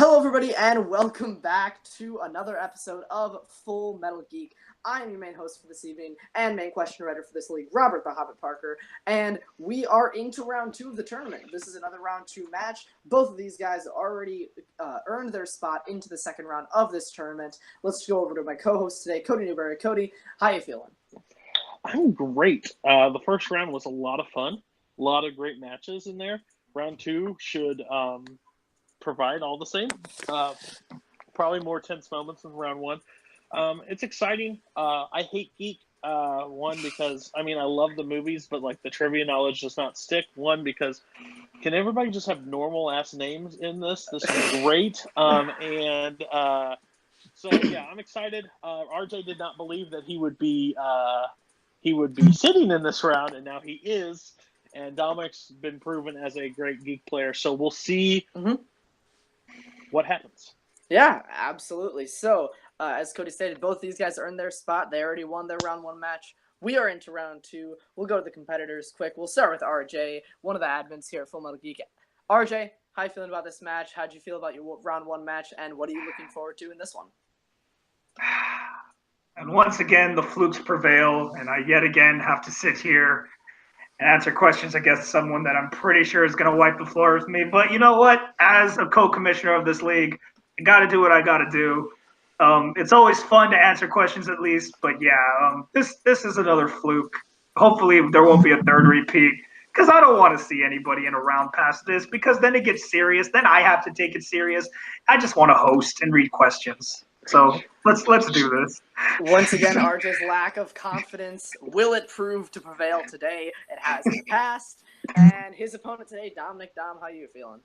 Hello, everybody, and welcome back to another episode of Full Metal Geek. I am your main host for this evening and main question writer for this league, Robert the Hobbit Parker, and we are into round 2 of the tournament. This is another round 2 match. Both of these guys already earned their spot into the second round of this tournament. Let's go over to my co-host today, Cody Newberry. Cody, how you feeling? I'm great. The first round was a lot of fun. A lot of great matches in there. Round 2 should provide all the same. Probably more tense moments than round 1. It's exciting. I hate Geek. One, because, I love the movies, but, the trivia knowledge does not stick. One, because can everybody just have normal-ass names in this? This is great. So, yeah, I'm excited. RJ did not believe that he would be sitting in this round, and now he is. And Dominic's been proven as a great Geek player, so we'll see what happens. Yeah, absolutely. So, as Cody stated, both these guys earned their spot. They already won their round 1 match. We are into round 2. We'll go to the competitors quick. We'll start with RJ, one of the admins here at Full Metal Geek. RJ, how you feeling about this match? How'd you feel about your round 1 match, and what are you looking forward to in this one? And once again, the flukes prevail, and I yet again have to sit here and answer questions against someone that I'm pretty sure is going to wipe the floor with me. But you know what? As a co-commissioner of this league, I got to do what I got to do. It's always fun to answer questions at least, but yeah, this is another fluke. Hopefully there won't be a third repeat, because I don't want to see anybody in a round past this, because then it gets serious. Then I have to take it serious. I just want to host and read questions. So let's do this. Once again, RJ's lack of confidence. Will it prove to prevail today? It has in the past. And his opponent today, Dominic. Dom, how you feeling?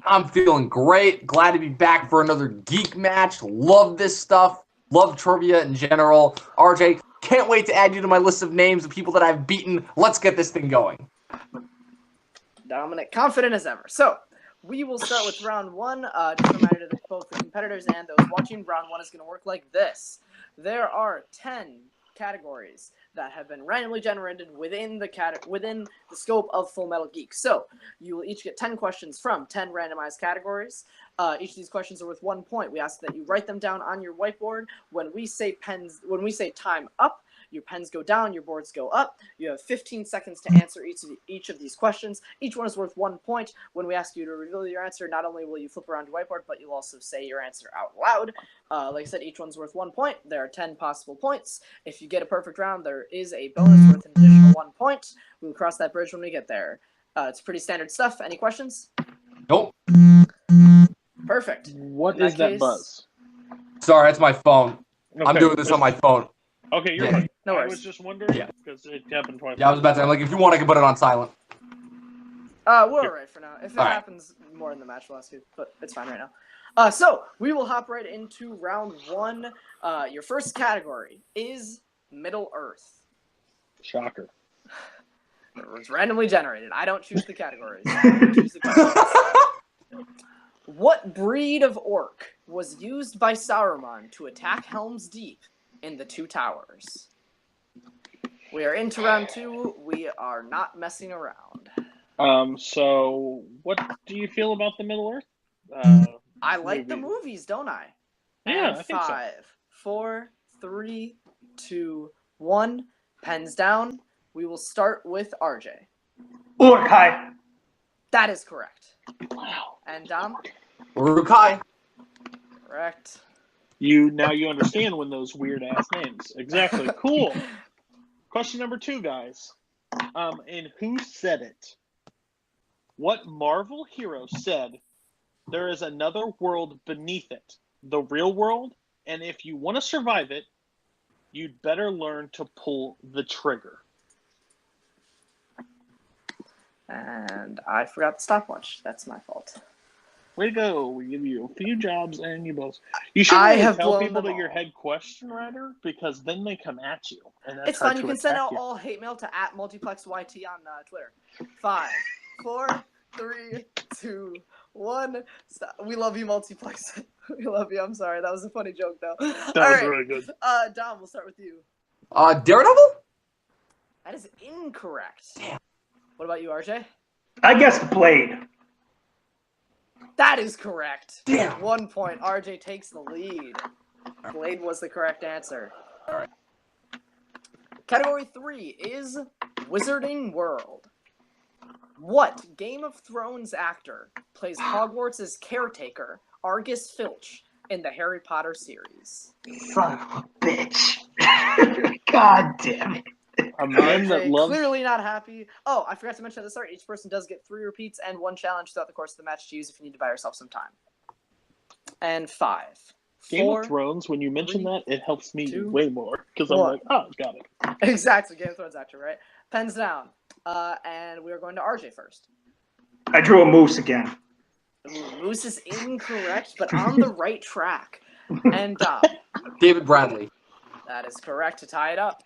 I'm feeling great. Glad to be back for another Geek match. Love this stuff. Love trivia in general. RJ, can't wait to add you to my list of names of people that I've beaten. Let's get this thing going. Dominic, confident as ever. So, we will start with round 1. Just a reminder to both the competitors and those watching, round 1 is going to work like this. There are 10 categories that have been randomly generated within the scope of Full Metal Geek. So, you will each get 10 questions from 10 randomized categories. Each of these questions are worth 1 point. We ask that you write them down on your whiteboard. When we say time up, your pens go down, your boards go up. You have 15 seconds to answer each of these questions. Each one is worth 1 point. When we ask you to reveal your answer, not only will you flip around your whiteboard, but you'll also say your answer out loud. Like I said, each one's worth 1 point. There are 10 possible points. If you get a perfect round, there is a bonus worth an additional 1 point. We'll cross that bridge when we get there. It's pretty standard stuff. Any questions? Nope. Perfect. What is that buzz? Sorry, that's my phone. Okay. I'm doing this on my phone. Okay, you're Yeah. right. No worries. I was just wondering, because it happened twice. Yeah, I was about to say, if you want, I can put it on silent. We're alright for now. If it happens more in the match, we'll ask you, but it's fine right now. So, we will hop right into round 1. Your first category is Middle Earth. Shocker. It's randomly generated. I don't choose the categories. I choose the questions. What breed of orc was used by Saruman to attack Helm's Deep in the Two Towers? We are into round 2. We are not messing around. So what do you feel about the Middle Earth? I like the movies, don't I? Yeah, and I think 5, 4, 3, 2, 1. Pens down. We will start with RJ. Urkai. That is correct. Wow. And Dom? Urukai. Correct. Now you understand when those weird ass names. Exactly. Cool. Question number 2, guys. And who said it? What Marvel hero said there is another world beneath it, the real world, and if you want to survive it, you'd better learn to pull the trigger. And I forgot the stopwatch. That's my fault. Way to go. We give you a few jobs and you both. You shouldn't really tell people that you're head question writer, because then they come at you. And that's it's fine. You can send out all hate mail to @multiplexyt on Twitter. 5, 4, 3, 2, 1. Stop. We love you, Multiplex. We love you. I'm sorry. That was a funny joke, though. That was really good. Dom, we'll start with you. Daredevil? That is incorrect. Damn. What about you, RJ? I guess Blade. That is correct. Damn. 1 point. RJ takes the lead. Blade was the correct answer. All right. Category 3 is Wizarding World. What Game of Thrones actor plays Hogwarts' caretaker, Argus Filch, in the Harry Potter series? Son of a bitch. God damn it. A man that RJ loves. clearly not happy. Oh, I forgot to mention at the start, each person does get 3 repeats and 1 challenge throughout the course of the match to use if you need to buy yourself some time. And 5. Game 4, of Thrones, when you mention 3, that, it helps me 2, way more. Because I'm 1. like, oh, got it. Exactly, Game of Thrones actor, right? Pens down. And we are going to RJ first. I drew a moose again. Ooh, Moose is incorrect, but on the right track. And David Bradley. that is correct to tie it up.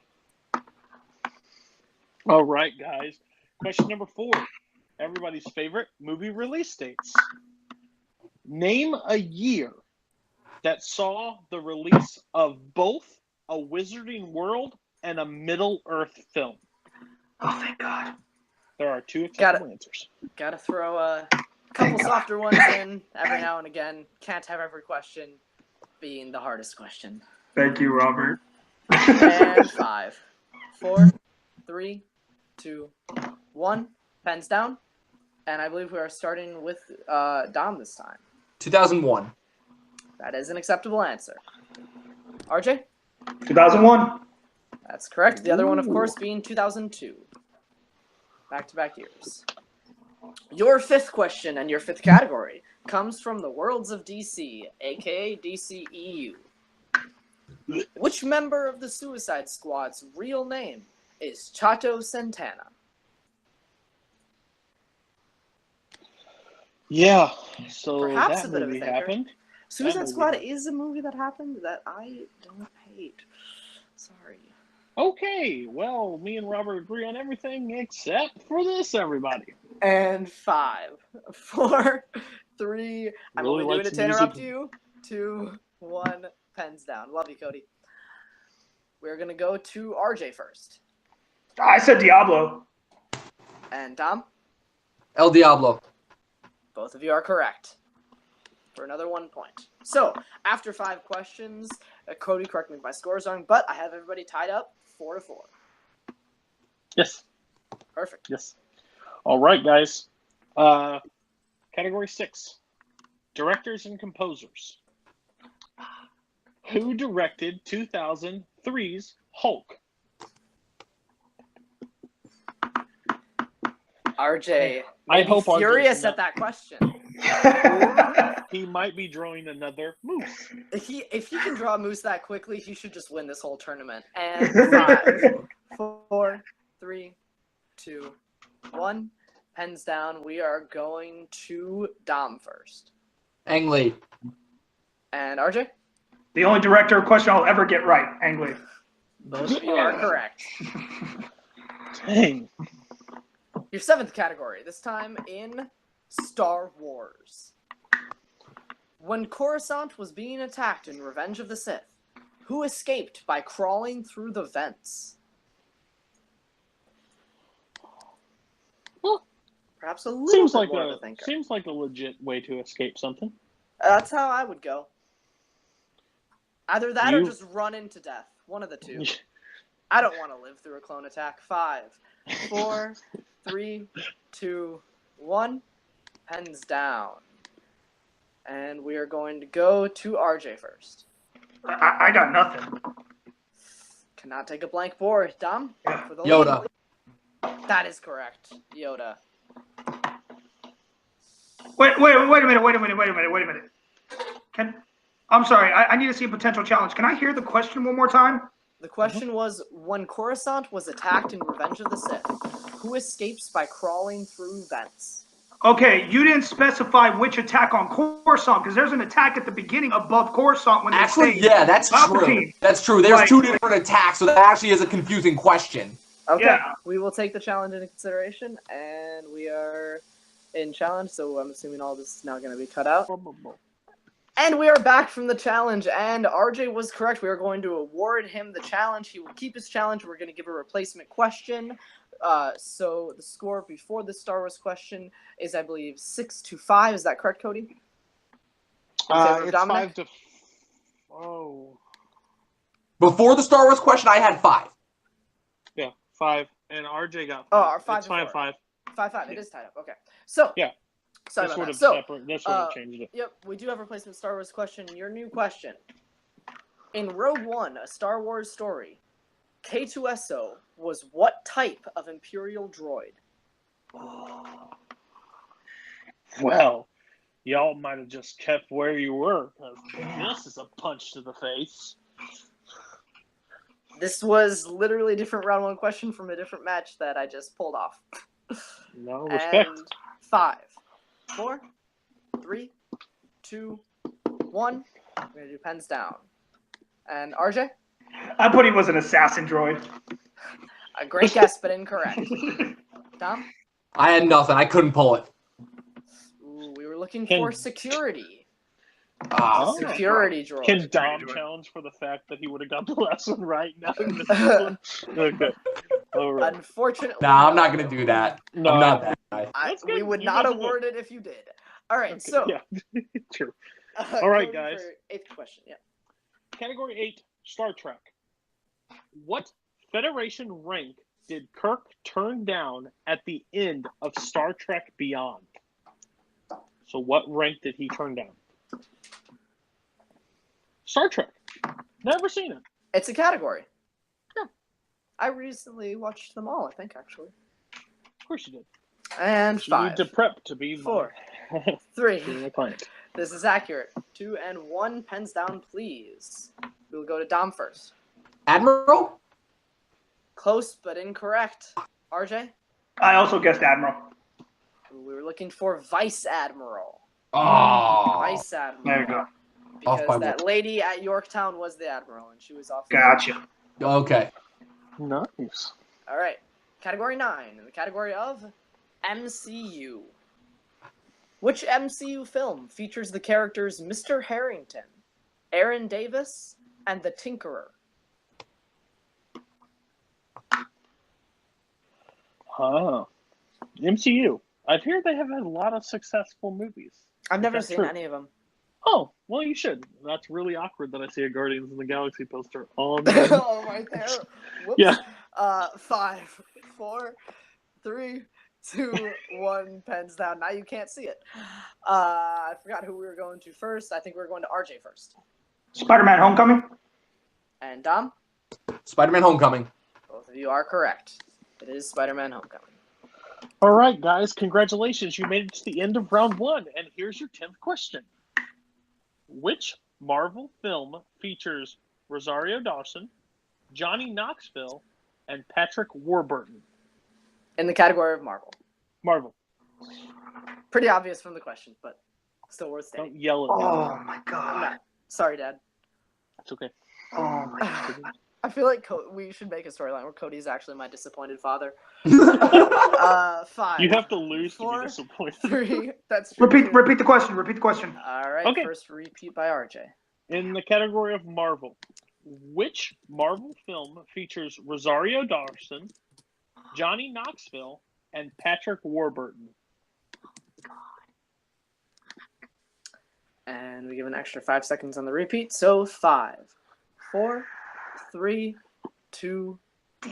All right, guys. Question number 4. Everybody's favorite movie release dates. Name a year that saw the release of both a Wizarding World and a Middle-earth film. Oh, thank God. There are 2 acceptable answers. Gotta throw a couple softer ones in every now and again. Can't have every question being the hardest question. Thank you, Robert. And 5, 4, 3, 2, 1. Pens down. And I believe we are starting with Dom this time. 2001. That is an acceptable answer. RJ? 2001. That's correct. The other one, of course, being 2002. Back-to-back years. Your 5th question and your 5th category comes from the worlds of DC, aka DCEU. Which member of the Suicide Squad's real name is Chato Santana? Yeah, so Perhaps that a bit of a movie thinker. happened. Suicide movie Squad happened. is a movie that happened that I don't hate. Sorry. Okay, well, me and Robert agree on everything except for this, everybody. And 5, 4, 3. I'm Really only doing like it to some interrupt music. you. 2, 1. Pens down. Love you, Cody. We're gonna go to RJ first. I said Diablo. And Dom, El Diablo. both of you are correct. For another 1 point. So, after 5 questions, Cody, correct me if my score is wrong, but I have everybody tied up 4-4. Yes, Perfect. yes. All right, guys. Category 6. Directors and composers. Who directed 2003's Hulk? RJ, I may be hope RJ furious is at not- that question. He might be drawing another moose. If he can draw a moose that quickly, he should just win this whole tournament. And 5, 4, 3, 2, 1. Pens down. We are going to Dom first. Ang Lee. And RJ? The only director question I'll ever get right, Ang Lee. Both of you are correct. Dang. Your 7th category, this time in Star Wars. When Coruscant was being attacked in Revenge of the Sith, who escaped by crawling through the vents? Well, Perhaps a little seems bit like more of a thinker. seems like a legit way to escape something. That's how I would go. Either that or You- just run into death. One of the two. I don't want to live through a clone attack. 5, 4, 3, 2, 1. Pens down. And we are going to go to RJ first. I got nothing. Cannot take a blank board. Dom? For the Yoda. lead. That is correct. Yoda. Wait a minute. I'm sorry. I need to see a potential challenge. Can I hear the question one more time? The question was, when Coruscant was attacked in Revenge of the Sith, who escapes by crawling through vents? Okay, you didn't specify which attack on Coruscant, because there's an attack at the beginning above Coruscant when they Actually, say yeah, that's true. Palpatine. That's true. There's Like- 2 different attacks, so that actually is a confusing question. Okay, Yeah. we will take the challenge into consideration, and we are in challenge, so I'm assuming all this is now going to be cut out. And we are back from the challenge, and RJ was correct. We are going to award him the challenge. He will keep his challenge. We're going to give a replacement question. So the score before the Star Wars question is, I believe, 6-5. Is that correct, Cody? In favor of It's Dominic? 5 to. Oh. Before the Star Wars question, I had 5. Yeah, 5, and RJ got 5. Oh, our 5 it's to 4. 5-5. 5-5. It is tied up. Okay. So. Yeah. Sorry This about would that. have So. separate. This would have changed it. Yep, we do have a replacement Star Wars question. Your new question. In Rogue One, a Star Wars story, K2SO was what type of Imperial droid? Well, y'all might have just kept where you were, because this is a punch to the face. This was literally a different round 1 question from a different match that I just pulled off. No respect. And 5, 4, 3, 2, 1. We're going to do pens down. And RJ? I put him was an assassin droid. A great guess, but incorrect. Dom? I had nothing. I couldn't pull it. Ooh, we were looking for security. Oh. Security droid. Can Dom challenge for the fact that he would have got the last one right now? One? Okay. All right. Unfortunately, Nah, I'm not going to do that. No, I'm not that guy. That's good. We would You not guys are award it if you did. All right, Okay, so. yeah, true. All right, Cody guys. for 8th question, yeah. Category 8, Star Trek. What Federation rank did Kirk turn down at the end of Star Trek Beyond? So what rank did he turn down? Star Trek. Never seen it. It's a category. Yeah. I recently watched them all, I think, actually. Of course you did. And You 5, need to prep to be 4, being 3. a client. This is accurate. 2 and 1. Pens down, please. We'll go to Dom first. Admiral? Close, but incorrect. RJ? I also guessed Admiral. We were looking for Vice Admiral. Oh. Vice Admiral. There you go. Off by Because that lady at Yorktown was the Admiral, and she was off. Gotcha. Okay. Nice. All right. Category 9. In the category of MCU. Which MCU film features the characters Mr. Harrington, Aaron Davis, and the Tinkerer? MCU. I've heard they have had a lot of successful movies. I've never That's seen true. any of them. Oh, well, you should. That's really awkward that I see a Guardians of the Galaxy poster on the... Oh, right there. Whoops. Yeah. 5, 4, 3, 2, 1. Pens down. Now you can't see it. I forgot who we were going to first. I think we were going to RJ first. Spider-Man Homecoming? And Dom? Spider-Man Homecoming. Both of you are correct. It is Spider-Man Homecoming. All right, guys. Congratulations. You made it to the end of round 1. And here's your 10th question. Which Marvel film features Rosario Dawson, Johnny Knoxville, and Patrick Warburton? In the category of Marvel. Marvel. Pretty obvious from the question, but still worth Don't stating. yell at me. Oh my I'm god. not. Sorry, Dad. It's okay. Oh my god. I feel like we should make a storyline where Cody's actually my disappointed father. 5. You have to lose 4, to be disappointed. 3. That's true. Repeat the question. Repeat the question. All right. Okay. First repeat by RJ. In the category of Marvel, which Marvel film features Rosario Dawson, Johnny Knoxville, and Patrick Warburton? And we give an extra 5 seconds on the repeat. So 5, 4, 3, 2,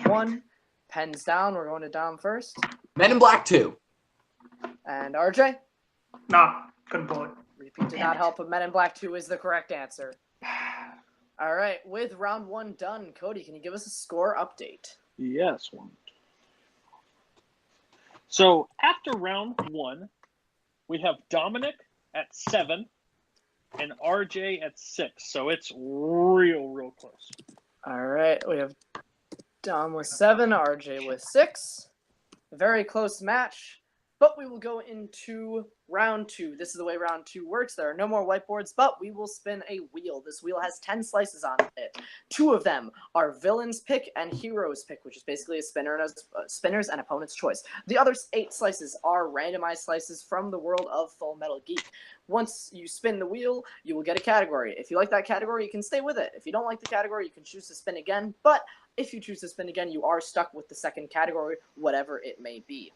1. Pens down. We're going to Dom first. Men in Black 2. And RJ? Nah, couldn't pull it. Repeat did not help, but Men in Black 2 is the correct answer. All right. With round 1 done, Cody, can you give us a score update? Yes. So after round 1, we have Dominic at 7 and RJ at 6. So it's real close. All right. We have Dom with 7, RJ with 6. Very close match. But we will go into round 2. This is the way round 2 works. There are no more whiteboards, but we will spin a wheel. This wheel has 10 slices on it. 2 of them are villain's pick and hero's pick, which is basically a spinner's and opponent's choice. The other 8 slices are randomized slices from the world of Full Metal Geek. Once you spin the wheel, you will get a category. If you like that category, you can stay with it. If you don't like the category, you can choose to spin again. But if you choose to spin again, you are stuck with the second category, whatever it may be.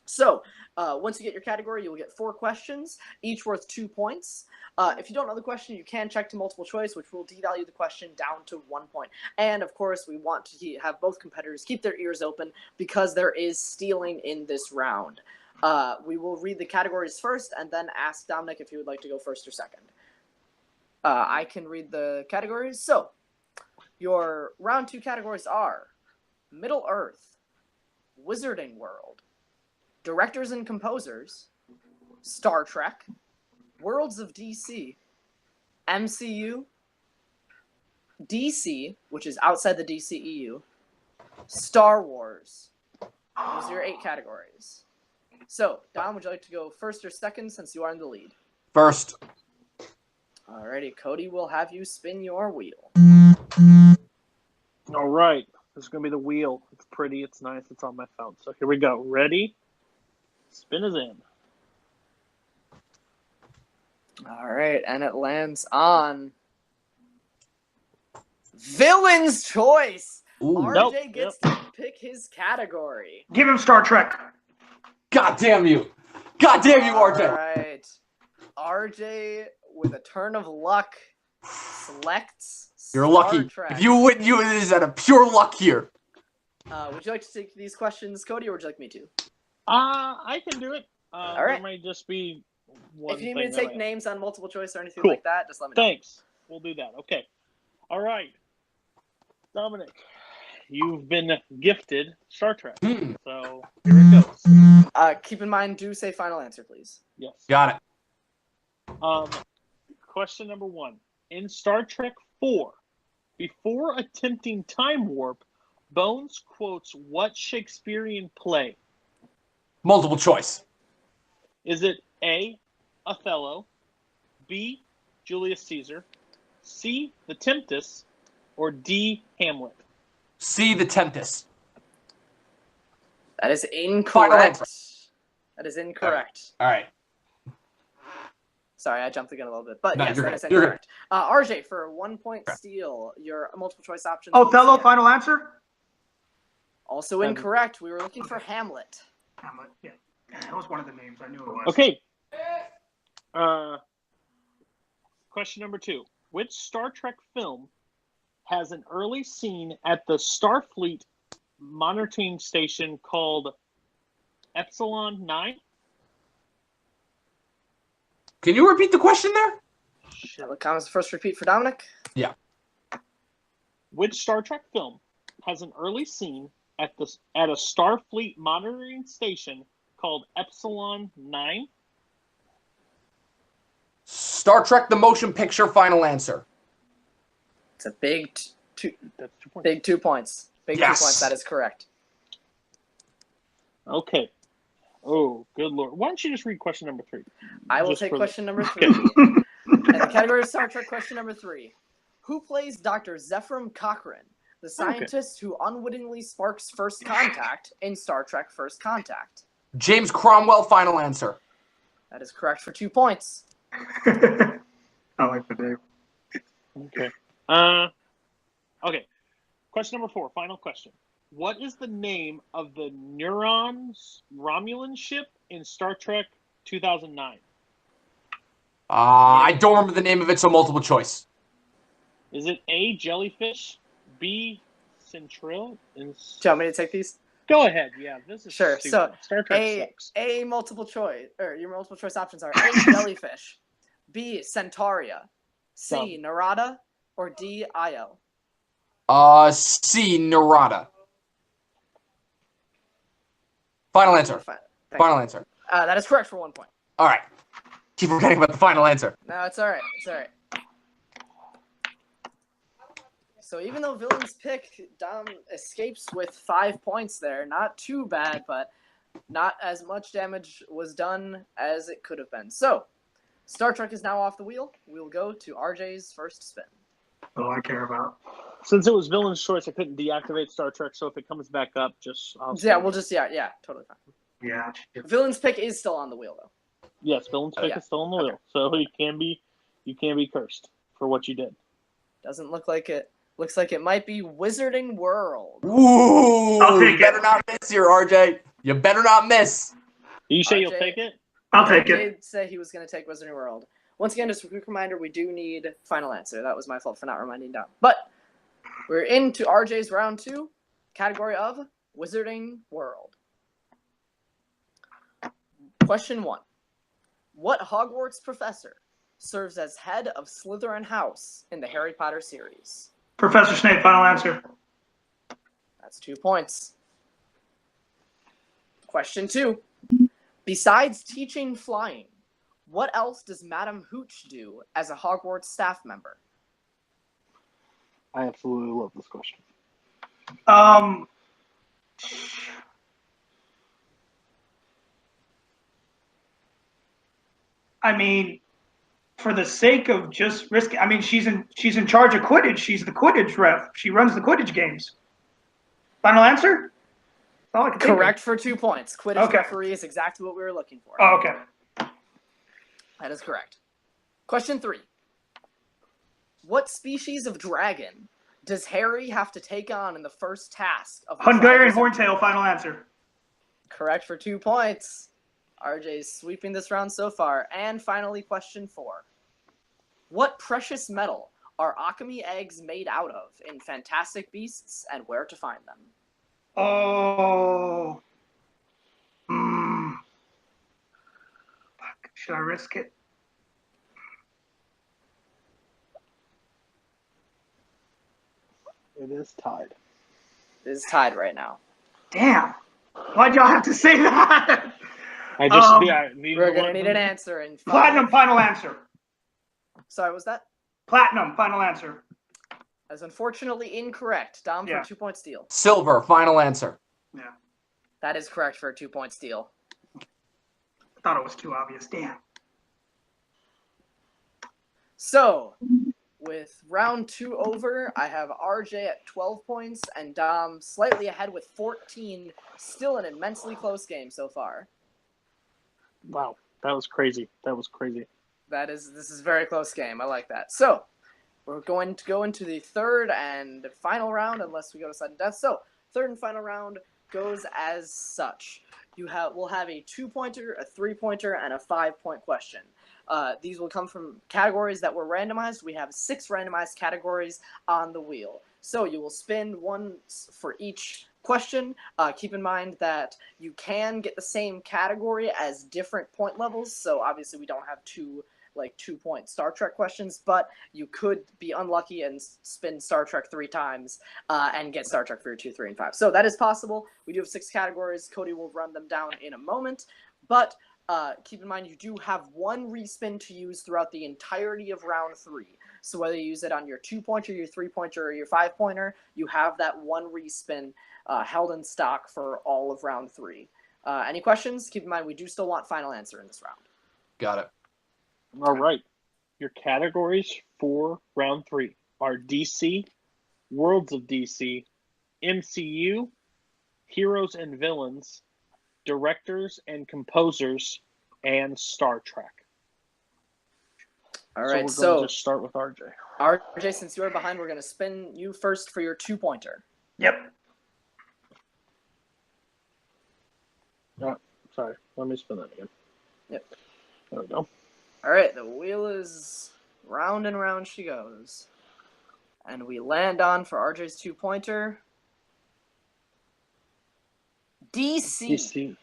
So, once you get your category, you will get 4 questions, each worth 2 points. If you don't know the question, you can check to multiple choice, which will devalue the question down to 1 point. And, of course, we want to have both competitors keep their ears open because there is stealing in this round. We will read the categories first and then ask Dominic if he would like to go first or second. I can read the categories. So, your round 2 categories are Middle-earth, Wizarding World, Directors and Composers, Star Trek, Worlds of DC, MCU, DC, which is outside the DCEU, Star Wars. Those are your 8 categories. So, Dom, would you like to go first or second since you are in the lead? First. Alrighty, Cody will have you spin your wheel. All right. This is going to be the wheel. It's pretty. It's nice. It's on my phone. So here we go. Ready? Spin is in. All right, and it lands on Villain's Choice. Ooh. RJ gets to pick his category. Give him Star Trek. God damn you. God damn you, RJ. All right. RJ, with a turn of luck, selects You're Star lucky. Trek. If you win, you is out of pure luck here. Would you like to take these questions, Cody, or would you like me to? I can do it. All right. There might just be one If you need thing me to take names on multiple choice or anything Cool. like that, just let me know. Thanks. We'll do that. Okay. All right. Dominic, you've been gifted Star Trek. So here it goes. Keep in mind, do say final answer, please. Yes. Got it. Question number 1. In Star Trek 4, before attempting time warp, Bones quotes what Shakespearean play? Multiple choice. Is it A, Othello, B, Julius Caesar, C, The Tempest, or D, Hamlet? C, The Tempest. That is incorrect. Final answer. That is incorrect. All right. Sorry, I jumped the gun a little bit, but No, yes, you're that good. is You're incorrect. RJ, for a 1-point steal, your multiple choice options. Othello, final answer? Also incorrect. We were looking for Hamlet. Hamlet, yeah. That was one of the names. I knew it was. Okay. Question number 2. Which Star Trek film has an early scene at the Starfleet monitoring station called Epsilon 9? Can you repeat the question there? Sure. Comments first repeat for Dominic. Yeah. Which Star Trek film has an early scene at a Starfleet monitoring station called Epsilon 9? Star Trek the Motion Picture, final answer. It's a big That's 2 points. big 2 points. Big Yes. 2 points. That is correct. Okay. Oh, good lord. Why don't you just read question number 3? I will Just take for question number 3. And the category of Star Trek question number 3. Who plays Dr. Zephram Cochrane, the scientist who unwittingly sparks first contact in Star Trek First Contact? James Cromwell, final answer. That is correct for 2 points. I like the name. Okay. Okay. Question number 4, final question. What is the name of the Neurons Romulan ship in Star Trek 2009? I don't remember the name of it, so multiple choice. Is it A, Jellyfish, B, Centril? Do you want me to take these? Go ahead. Yeah, this is Sure. stupid. So Star Trek sucks. A multiple choice, or your multiple choice options are A, Jellyfish, B, Centauria, C, Narada, or D, Io. C, Narada. Final answer. Final answer. That is correct for 1 point. All right. Keep forgetting about the final answer. No, it's all right. It's all right. So even though Villain's pick, Dom escapes with 5 points there. Not too bad, but not as much damage was done as it could have been. So, Star Trek is now off the wheel. We'll go to RJ's first spin. All I care about. Since it was villain's choice, I couldn't deactivate Star Trek, so if it comes back up, We'll just, totally fine. Yeah. Villain's pick is still on the wheel, though. Yes, villain's pick is still on the wheel, so you can be cursed for what you did. Doesn't look like it. Looks like it might be Wizarding World. Ooh, I'll take you better not miss here, RJ. You better not miss. You say RJ, you'll take it? I'll take RJ it. did say he was going to take Wizarding World. Once again, just a quick reminder, we do need final answer. That was my fault for not reminding Dom. But we're into RJ's round 2, category of Wizarding World. Question 1. What Hogwarts professor serves as head of Slytherin House in the Harry Potter series? Professor Snape, final answer. That's 2 points. Question 2. Besides teaching flying, what else does Madam Hooch do as a Hogwarts staff member? I absolutely love this question. I mean, for the sake of just risking, I mean, she's in charge of Quidditch. She's the Quidditch ref. She runs the Quidditch games. Final answer? That's all I can think of. Correct for 2 points. Quidditch referee is exactly what we were looking for. Oh, okay. That is correct. Question 3. What species of dragon does Harry have to take on in the first task of the Hungarian Triwizard Horntail, final answer. Correct for 2 points. RJ's sweeping this round so far. And finally, question 4. What precious metal are Akame eggs made out of in Fantastic Beasts, and where to find them? Oh. Fuck. Should I risk it? It is tied. It is tied right now. Damn. Why'd y'all have to say that? We're going to need an answer in 5. Platinum, final answer. Sorry, what was that? Platinum, final answer. That's unfortunately incorrect. Dom for a 2-point steal. Silver, final answer. Yeah. That is correct for a 2-point steal. I thought it was too obvious. Damn. So, with round 2 over, I have RJ at 12 points and Dom slightly ahead with 14. Still an immensely close game so far. Wow, that was crazy. This is a very close game. I like that. So, we're going to go into the third and final round unless we go to sudden death. So, third and final round goes as such. We'll have a 2-pointer, a 3-pointer, and a 5-point question. These will come from categories that were randomized. We have 6 randomized categories on the wheel. So you will spin one for each question. Keep in mind that you can get the same category as different point levels. So obviously we don't have 2-point Star Trek questions, but you could be unlucky and spin Star Trek 3 times and get Star Trek for your 2, 3, and 5. So that is possible. We do have 6 categories. Cody will run them down in a moment, but keep in mind you do have 1 respin to use throughout the entirety of round 3. So whether you use it on your 2-pointer, your 3-pointer, or your 5-pointer, you have that 1 respin held in stock for all of round 3. Any questions? Keep in mind we do still want final answer in this round. Got it. All right. Your categories for round 3 are DC, Worlds of DC, MCU, Heroes and Villains, Directors and Composers, and Star Trek. All right, so we're going to just start with RJ. RJ, since you are behind, we're going to spin you first for your 2-pointer. Yep. Sorry, let me spin that again. Yep. There we go. All right, the wheel is round and round she goes. And we land on, for RJ's 2-pointer, DC.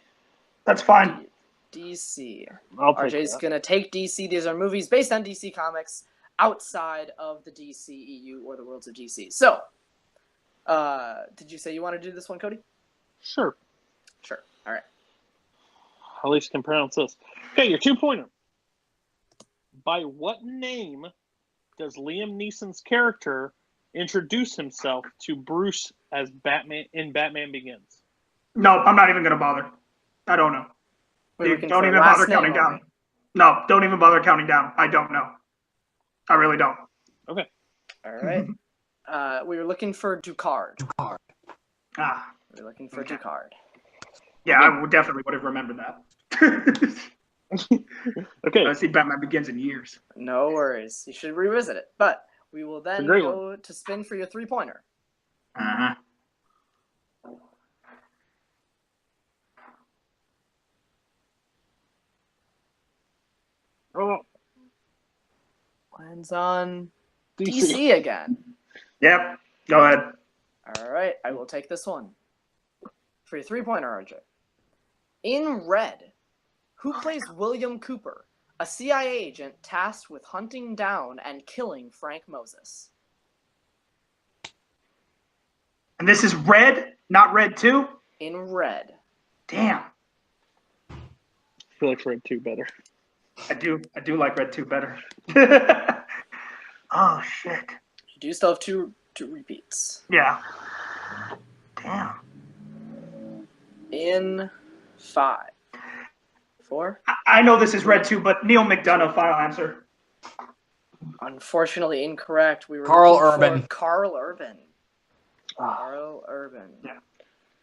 That's fine. DC. RJ's going to take DC. These are movies based on DC Comics outside of the DCEU or the Worlds of DC. So, did you say you want to do this one, Cody? Sure. Sure. All right. At least can pronounce this. Okay, your 2-pointer. By what name does Liam Neeson's character introduce himself to Bruce as Batman in Batman Begins? No, I'm not even going to bother. I don't know. We're looking Don't for even last bother name counting down. only. No, don't even bother counting down. I don't know. I really don't. Okay. All right. We were looking for Ducard. Ah, We were looking for Okay. Ducard. yeah, I would definitely would have remembered that. Okay. I see Batman Begins in years. No worries. You should revisit it. But we will then great go to spin for your 3-pointer. Uh-huh. Oh, Lands on DC. DC again. Yep. Go ahead. All right. I will take this one. For your 3-pointer, RJ. In red, who plays William Cooper, a CIA agent tasked with hunting down and killing Frank Moses? And this is Red, not Red 2? In red. Damn. I feel like Red 2 better. I do like Red 2 better. Oh shit. You do still have two repeats. Yeah. Damn. In 5, 4. I know this is Red 2, but Neil McDonough, final answer. Unfortunately incorrect. We were Carl looking for Urban. Carl Urban. Ah. Carl Urban. Yeah.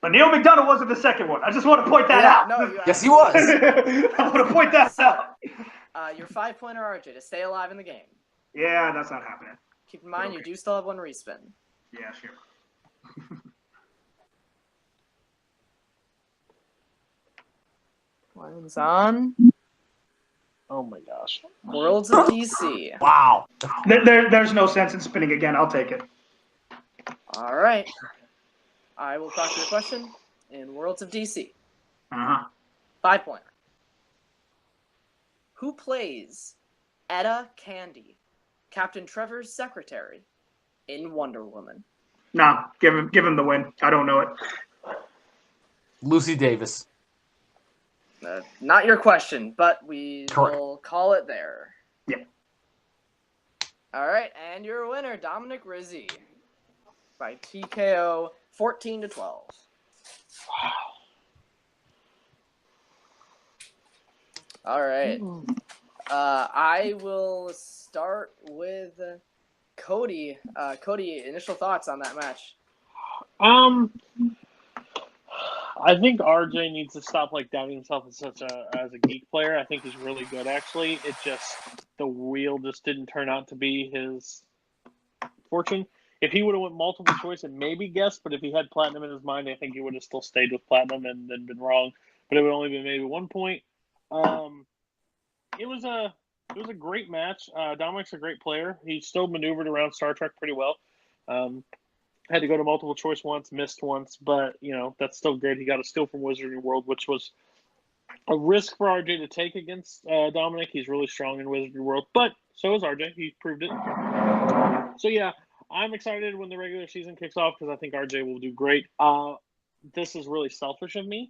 But Neil McDonough wasn't the second one. I just want to point that out. No, you Yes, he was. I want to point that out. Your 5-pointer, RJ, to stay alive in the game. Yeah, that's not happening. Keep in mind, Okay. you do still have 1 respin. Yeah, sure. Lands on Oh my gosh. Worlds of DC. Wow. There's no sense in spinning again. I'll take it. All right. I will talk to your question in Worlds of DC. Uh-huh. 5-pointer. Who plays Etta Candy, Captain Trevor's secretary, in Wonder Woman? No, give him the win. I don't know it. Lucy Davis. Not your question, but we Correct. will call it there. Yeah. All right, and your winner, Dominic Rizzi, by TKO 14-12. Wow. All right. I will start with Cody. Cody, initial thoughts on that match? I think RJ needs to stop doubting himself as a geek player. I think he's really good actually. It just the wheel just didn't turn out to be his fortune. If he would have went multiple choice and maybe guessed, but if he had platinum in his mind, I think he would have still stayed with platinum and then been wrong. But it would only been maybe 1 point. It was a great match. Dominic's a great player. He still maneuvered around Star Trek pretty well. Had to go to multiple choice once, missed once, but that's still great. He got a steal from Wizarding World, which was a risk for RJ to take against Dominic. He's really strong in Wizarding World, but so is RJ. He proved it. So yeah, I'm excited when the regular season kicks off because I think RJ will do great. This is really selfish of me,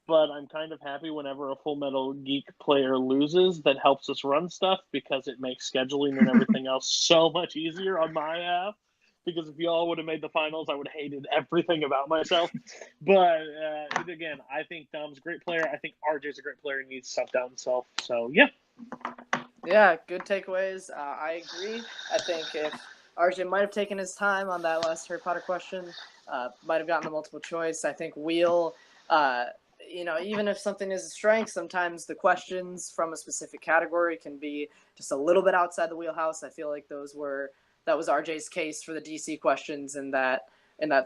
but I'm kind of happy whenever a Full Metal Geek player loses. That helps us run stuff because it makes scheduling and everything else so much easier on my half. Because if y'all would have made the finals, I would have hated everything about myself. But again, I think Dom's a great player. I think RJ's a great player and needs to stop down himself. So yeah. Yeah, good takeaways. I agree. I think if RJ might have taken his time on that last Harry Potter question, might have gotten the multiple choice. I think Wheel, even if something is a strength, sometimes the questions from a specific category can be just a little bit outside the wheelhouse. I feel like that was RJ's case for the DC questions in that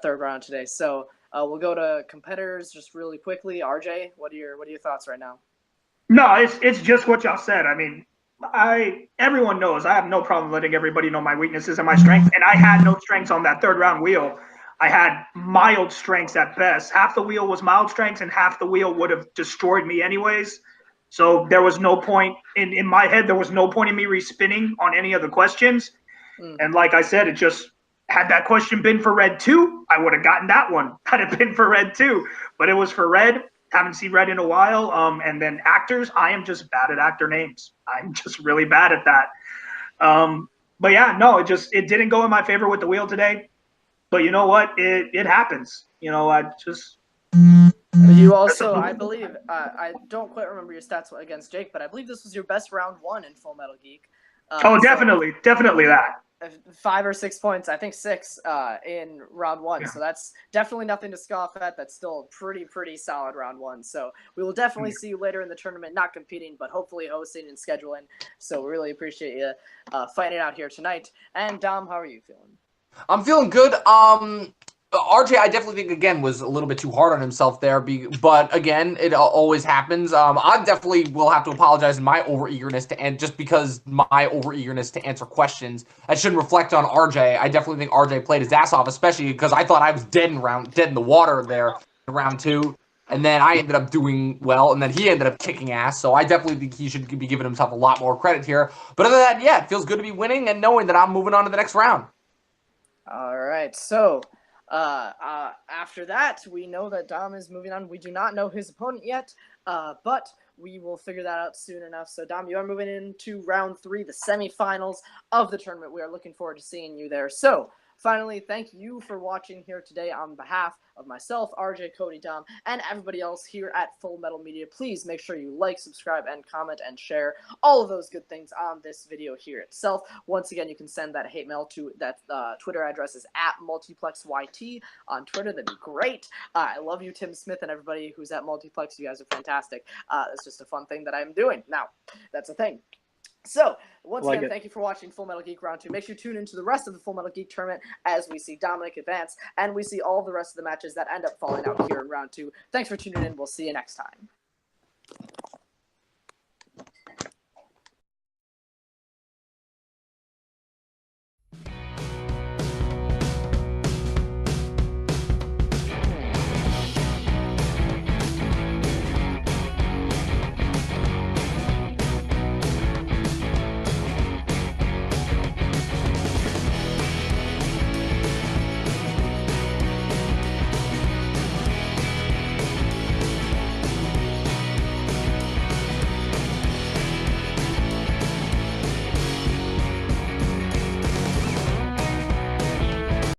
third round today. So we'll go to competitors just really quickly. RJ, what are your thoughts right now? No, it's just what y'all said. I mean, everyone knows I have no problem letting everybody know my weaknesses and my strengths, and I had no strengths on that third round wheel. I had mild strengths at best. Half the wheel was mild strengths, and half the wheel would have destroyed me anyways. So there was no point in my head. There was no point in me respinning on any of the questions. And like I said, it just had that question been for Red 2, I would have gotten that one. Had it been for Red 2, but it was for Red. Haven't seen Red in a while. And then actors, I am just bad at actor names. I'm just really bad at that. But yeah, no, it didn't go in my favor with the wheel today. But you know what? It happens. You also, I believe, I don't quite remember your stats against Jake, but I believe this was your best round one in Full Metal Geek. Oh, definitely that. 5 or 6 points, I think 6 in round one. Yeah. So that's definitely nothing to scoff at. That's still a pretty solid round one. So we will definitely see you later in the tournament, not competing, but hopefully hosting and scheduling. So we really appreciate you fighting out here tonight. And Dom, how are you feeling? I'm feeling good. RJ, I definitely think, again, was a little bit too hard on himself there. But, again, it always happens. I definitely will have to apologize in my overeagerness just because my overeagerness to answer questions. I shouldn't reflect on RJ. I definitely think RJ played his ass off, especially because I thought I was dead in the water there in round 2. And then I ended up doing well, and then he ended up kicking ass. So I definitely think he should be giving himself a lot more credit here. But other than that, yeah, it feels good to be winning and knowing that I'm moving on to the next round. All right, so after that, we know that Dom is moving on. We do not know his opponent yet, but we will figure that out soon enough. So, Dom, you are moving into round 3, the semifinals of the tournament. We are looking forward to seeing you there. So, finally, thank you for watching here today on behalf of myself, RJ, Cody, Dom, and everybody else here at Full Metal Media. Please make sure you like, subscribe, and comment and share all of those good things on this video here itself. Once again, you can send that hate mail to that Twitter address is @multiplexyt on Twitter. That'd be great. I love you, Tim Smith, and everybody who's at Multiplex. You guys are fantastic. It's just a fun thing that I'm doing. Now, that's a thing. So, once again, thank you for watching Full Metal Geek Round 2. Make sure you tune into the rest of the Full Metal Geek tournament as we see Dominic advance, and we see all of the rest of the matches that end up falling out here in Round 2. Thanks for tuning in. We'll see you next time.